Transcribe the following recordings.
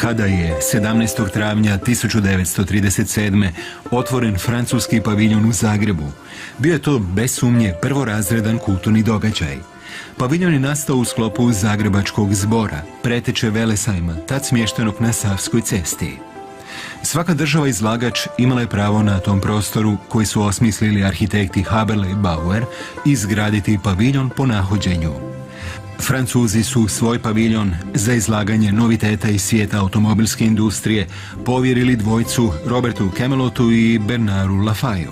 Kada je 17. travnja 1937. otvoren francuski paviljon u Zagrebu, bio je to bez sumnje prvorazredan kulturni događaj. Paviljon je nastao u sklopu Zagrebačkog zbora, preteče Velesajma, tad smještenog na Savskoj cesti. Svaka država izlagač imala je pravo na tom prostoru, koji su osmislili arhitekti Haberle i Bauer, izgraditi paviljon po nahođenju. Francuzi su svoj paviljon za izlaganje noviteta iz svijeta automobilske industrije povjerili dvojcu Robertu Camelotu i Bernardu Lafayu.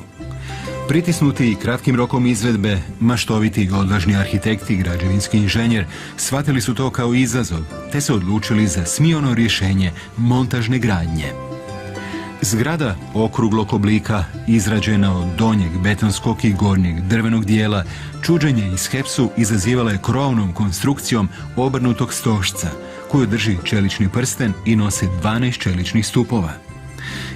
Pritisnuti kratkim rokom izvedbe, maštoviti i odvažni arhitekt i građevinski inženjer shvatili su to kao izazov, te se odlučili za smiono rješenje montažne gradnje. Zgrada okruglog oblika, izrađena od donjeg betonskog i gornjeg drvenog dijela, čuđenje i skepsu izazivala je krovnom konstrukcijom obrnutog stožca, koju drži čelični prsten i nose 12 čeličnih stupova.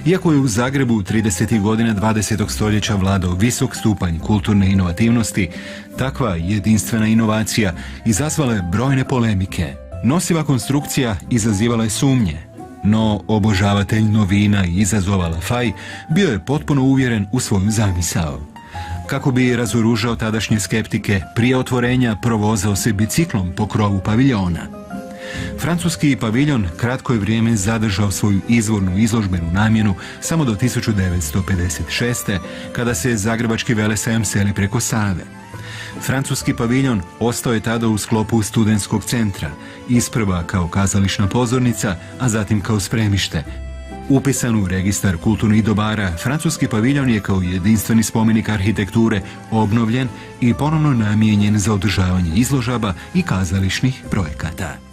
Iako je u Zagrebu 30. godina 20. stoljeća vladao visok stupanj kulturne inovativnosti, takva jedinstvena inovacija izazvala je brojne polemike. Nosiva konstrukcija izazivala je sumnje, no obožavatelj novina i izazova Lafay bio je potpuno uvjeren u svoju zamisao. Kako bi razoružao tadašnje skeptike, prije otvorenja provozao se biciklom po krovu paviljona. Francuski paviljon kratko je vrijeme zadržao svoju izvornu izložbenu namjenu samo do 1956. kada se Zagrebački Velesajam seli preko Save. Francuski paviljon ostao je tada u sklopu studentskog centra, isprva kao kazališna pozornica, a zatim kao spremište. Upisan u registar kulturnih dobara, francuski paviljon je kao jedinstveni spomenik arhitekture obnovljen i ponovno namijenjen za održavanje izložaba i kazališnih projekata.